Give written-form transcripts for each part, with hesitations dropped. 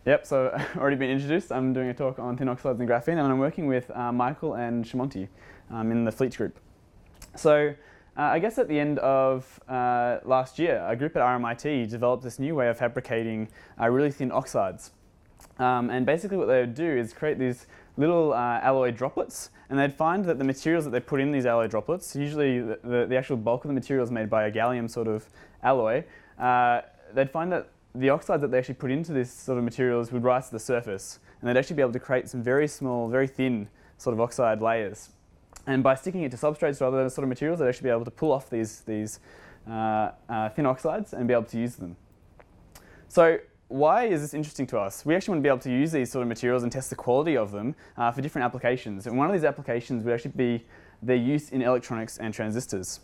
Yep, so already been introduced. I'm doing a talk on thin oxides and graphene, and I'm working with Michael and Shamonti in the Fleet group. So I guess at the end of last year, a group at RMIT developed this new way of fabricating really thin oxides. And basically what they would do is create these little alloy droplets, and they'd find that the materials that they put in these alloy droplets, usually the actual bulk of the material is made by a gallium sort of alloy, they'd find that the oxides that they actually put into this sort of materials would rise to the surface, and they'd actually be able to create some very small, very thin sort of oxide layers. And by sticking it to substrates or other sort of materials, they'd actually be able to pull off these thin oxides and be able to use them. So why is this interesting to us? We actually want to be able to use these sort of materials and test the quality of them for different applications. And one of these applications would actually be their use in electronics and transistors.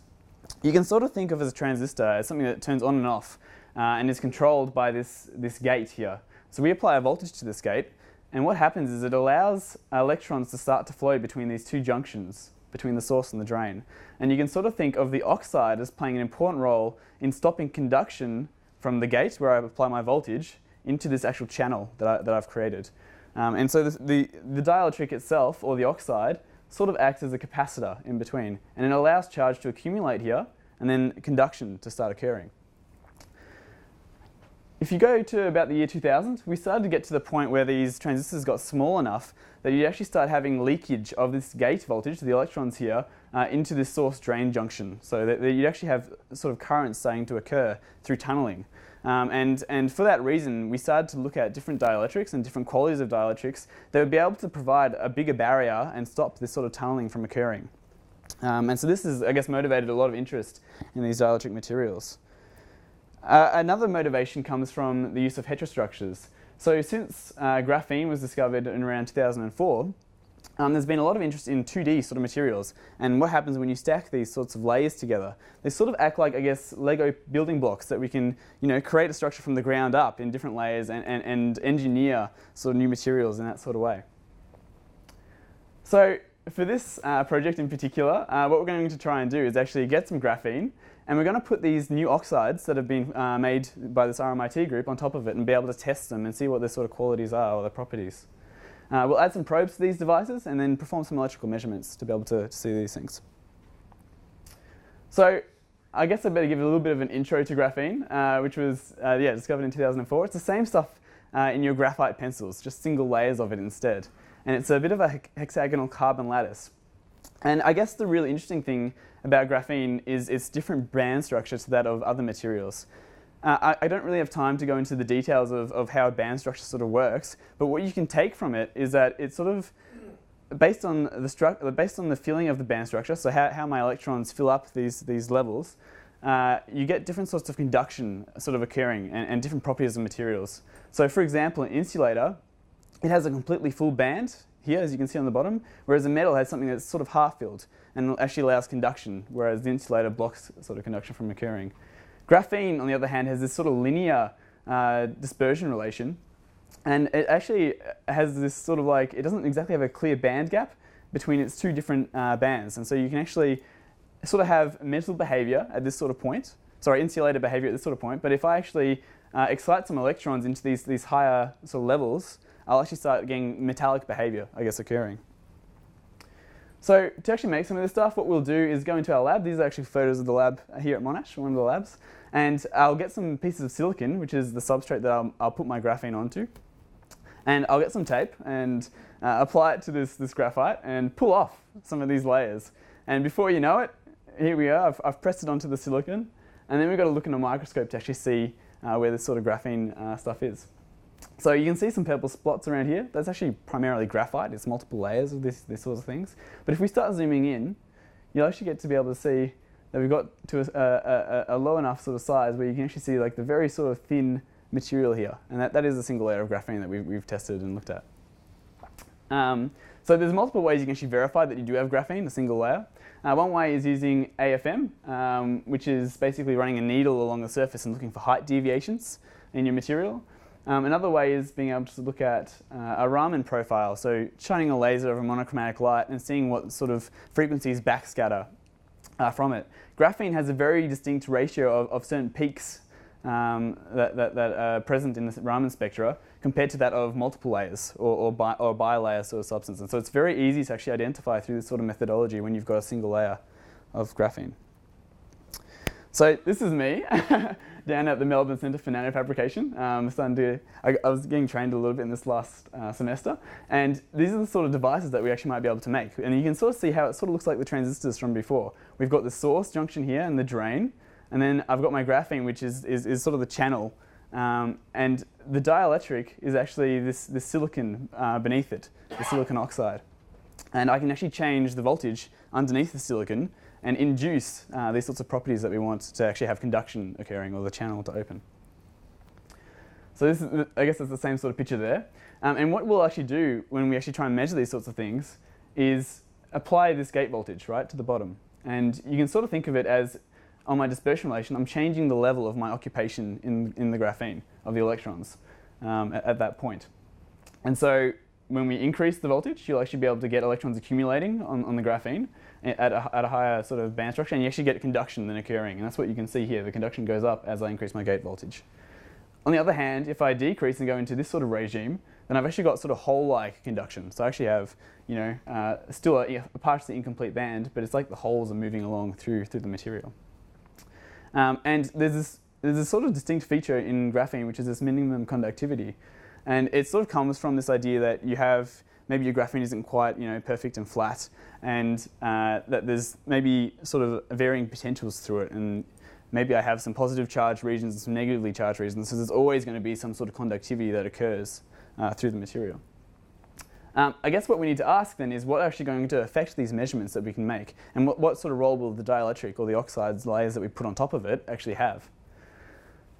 You can sort of think of as a transistor as something that turns on and off and is controlled by this gate here. So we apply a voltage to this gate, and what happens is it allows electrons to start to flow between these two junctions, between the source and the drain. And you can sort of think of the oxide as playing an important role in stopping conduction from the gate, where I apply my voltage, into this actual channel that I've created. And so the dielectric itself, or the oxide, sort of acts as a capacitor in between, and it allows charge to accumulate here and then conduction to start occurring. If you go to about the year 2000, we started to get to the point where these transistors got small enough that you actually start having leakage of this gate voltage, the electrons here, into this source drain junction. So that you actually have sort of currents starting to occur through tunneling. And for that reason, we started to look at different dielectrics and different qualities of dielectrics that would be able to provide a bigger barrier and stop this sort of tunneling from occurring. And so this has, I guess, motivated a lot of interest in these dielectric materials. Another motivation comes from the use of heterostructures. So since graphene was discovered in around 2004, there's been a lot of interest in 2D sort of materials, and what happens when you stack these sorts of layers together. They sort of act like, I guess, Lego building blocks that we can, create a structure from the ground up in different layers and engineer sort of new materials in that sort of way. So for this project in particular, what we're going to try and do is actually get some graphene, and we're going to put these new oxides that have been made by this RMIT group on top of it and be able to test them and see what their sort of qualities are or their properties. We'll add some probes to these devices and then perform some electrical measurements to be able to see these things. So I guess I better give a little bit of an intro to graphene, which was discovered in 2004. It's the same stuff in your graphite pencils, just single layers of it instead. And it's a bit of a hexagonal carbon lattice. And I guess the really interesting thing about graphene is its different band structure to that of other materials. I don't really have time to go into the details of how a band structure sort of works, but what you can take from it is that it's sort of based on the filling of the band structure, so how my electrons fill up these levels, you get different sorts of conduction sort of occurring and different properties of materials. So for example, an insulator, it has a completely full band here, as you can see on the bottom, whereas a metal has something that's sort of half-filled and actually allows conduction, whereas the insulator blocks sort of conduction from occurring. Graphene, on the other hand, has this sort of linear dispersion relation, and it actually has this sort of it doesn't exactly have a clear band gap between its two different bands, and so you can actually sort of have metal behavior at this sort of point, insulator behavior at this sort of point, but if I actually excite some electrons into these higher sort of levels, I'll actually start getting metallic behavior, I guess, occurring. So to actually make some of this stuff, what we'll do is go into our lab. These are actually photos of the lab here at Monash, one of the labs. And I'll get some pieces of silicon, which is the substrate that I'll put my graphene onto. And I'll get some tape and apply it to this graphite and pull off some of these layers. And before you know it, here we are. I've pressed it onto the silicon. And then we've got to look in a microscope to actually see where this sort of graphene stuff is. So you can see some purple spots around here. That's actually primarily graphite. It's multiple layers of these sorts of things. But if we start zooming in, you'll actually get to be able to see that we've got to a low enough sort of size where you can actually see the very sort of thin material here. And that is a single layer of graphene that we've tested and looked at. So there's multiple ways you can actually verify that you do have graphene, a single layer. One way is using AFM, which is basically running a needle along the surface and looking for height deviations in your material. Another way is being able to look at a Raman profile, so shining a laser over monochromatic light and seeing what sort of frequencies backscatter from it. Graphene has a very distinct ratio of certain peaks that are present in the Raman spectra compared to that of multiple layers or bi-layer sort of substance. And so it's very easy to actually identify through this sort of methodology when you've got a single layer of graphene. So this is me down at the Melbourne Centre for Nanofabrication. I was getting trained a little bit in this last semester, and these are the sort of devices that we actually might be able to make. And you can sort of see how it sort of looks like the transistors from before. We've got the source junction here and the drain, and then I've got my graphene, which is sort of the channel. And the dielectric is actually this silicon beneath it, the silicon oxide. And I can actually change the voltage underneath the silicon and induce these sorts of properties that we want to actually have conduction occurring or the channel to open. So this is, I guess it's the same sort of picture there. And what we'll actually do when we actually try and measure these sorts of things is apply this gate voltage right to the bottom. And you can sort of think of it as, on my dispersion relation, I'm changing the level of my occupation in the graphene of the electrons at that point. And so when we increase the voltage, you'll actually be able to get electrons accumulating on the graphene at a higher sort of band structure, and you actually get conduction then occurring. And that's what you can see here. The conduction goes up as I increase my gate voltage. On the other hand, if I decrease and go into this sort of regime, then I've actually got sort of hole-like conduction. So I actually have, still a partially incomplete band, but it's like the holes are moving along through the material. And there's this sort of distinct feature in graphene, which is this minimum conductivity. And it sort of comes from this idea that you have, maybe your graphene isn't quite perfect and flat, and that there's maybe sort of varying potentials through it. And maybe I have some positive charge regions and some negatively charged regions, so there's always going to be some sort of conductivity that occurs through the material. I guess what we need to ask then is what actually going to affect these measurements that we can make, and what sort of role will the dielectric or the oxides layers that we put on top of it actually have.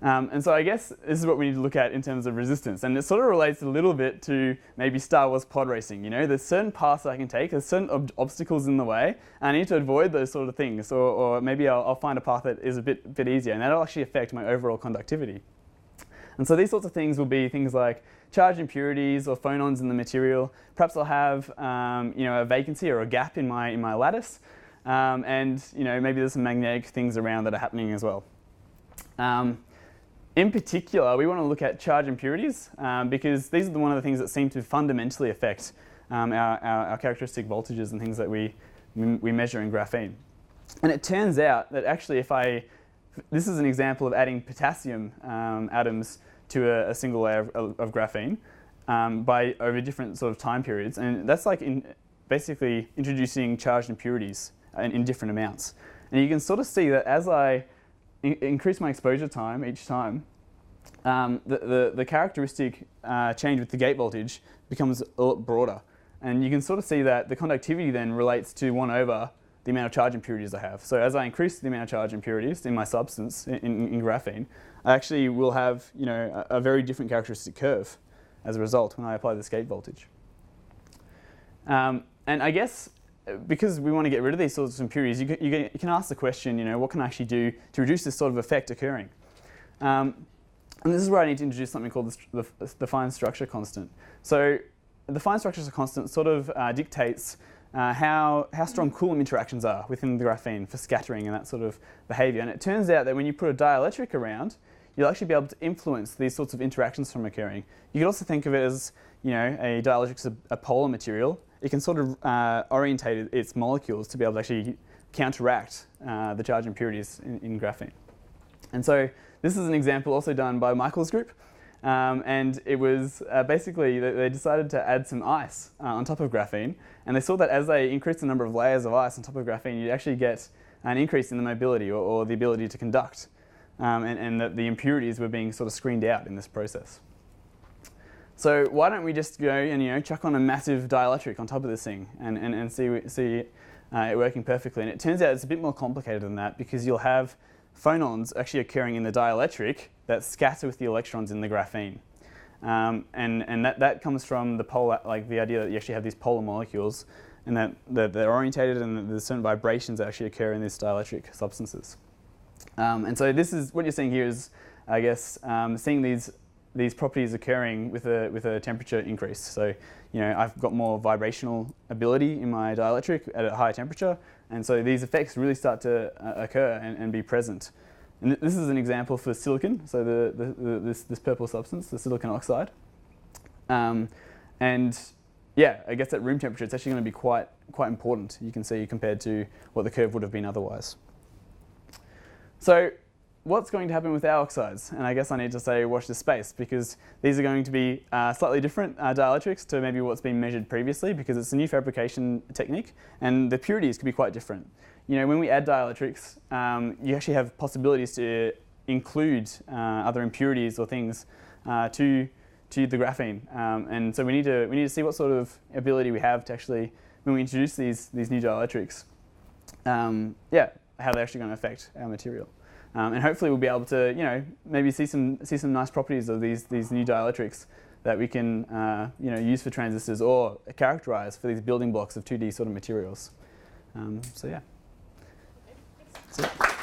And so I guess this is what we need to look at in terms of resistance, and it sort of relates a little bit to maybe Star Wars pod racing. There's certain paths that I can take, there's certain obstacles in the way, and I need to avoid those sort of things, or maybe I'll find a path that is a bit easier, and that'll actually affect my overall conductivity. And so these sorts of things will be things like charge impurities or phonons in the material. Perhaps I'll have a vacancy or a gap in my lattice, and maybe there's some magnetic things around that are happening as well. In particular, we want to look at charge impurities because these are one of the things that seem to fundamentally affect our characteristic voltages and things that we measure in graphene. And it turns out that actually this is an example of adding potassium atoms to a single layer of graphene over different sort of time periods. And that's like basically introducing charged impurities in different amounts. And you can sort of see that as I increase my exposure time each time, the characteristic change with the gate voltage becomes a lot broader. And you can sort of see that the conductivity then relates to 1 over the amount of charge impurities I have. So as I increase the amount of charge impurities in my substance, in graphene, I actually will have a very different characteristic curve as a result when I apply this gate voltage. And I guess because we want to get rid of these sorts of impurities, you can ask the question, what can I actually do to reduce this sort of effect occurring? And this is where I need to introduce something called the fine structure constant. So the fine structure constant sort of dictates how strong Coulomb interactions are within the graphene for scattering and that sort of behavior. And it turns out that when you put a dielectric around, you'll actually be able to influence these sorts of interactions from occurring. You could also think of it as, a dielectric's a polar material. It can sort of orientate its molecules to be able to actually counteract the charge impurities in graphene. And so this is an example also done by Michael's group. And it was basically they decided to add some ice on top of graphene. And they saw that as they increased the number of layers of ice on top of graphene, you actually get an increase in the mobility or the ability to conduct. And that the impurities were being sort of screened out in this process. So why don't we just go and chuck on a massive dielectric on top of this thing and see it working perfectly? And it turns out it's a bit more complicated than that because you'll have phonons actually occurring in the dielectric that scatter with the electrons in the graphene. And that comes from the idea that you actually have these polar molecules and that they're orientated and that there's certain vibrations that actually occur in these dielectric substances. And so this is what you're seeing here is, I guess, seeing these properties occurring with a temperature increase. So, I've got more vibrational ability in my dielectric at a higher temperature, and so these effects really start to occur and be present And this is an example for silicon, so this purple substance, the silicon oxide. And yeah, I guess at room temperature, it's actually going to be quite important, you can see, compared to what the curve would have been otherwise. So what's going to happen with our oxides? And I guess I need to say watch this space, because these are going to be slightly different dielectrics to maybe what's been measured previously, because it's a new fabrication technique, and the purities could be quite different. You know, when we add dielectrics, you actually have possibilities to include other impurities or things to the graphene, and so we need to see what sort of ability we have to actually, when we introduce these new dielectrics, yeah, how they're actually going to affect our material. And hopefully we'll be able to, you know, maybe see some nice properties of these new dielectrics that we can, you know, use for transistors or characterize for these building blocks of 2D sort of materials. So yeah. That's it.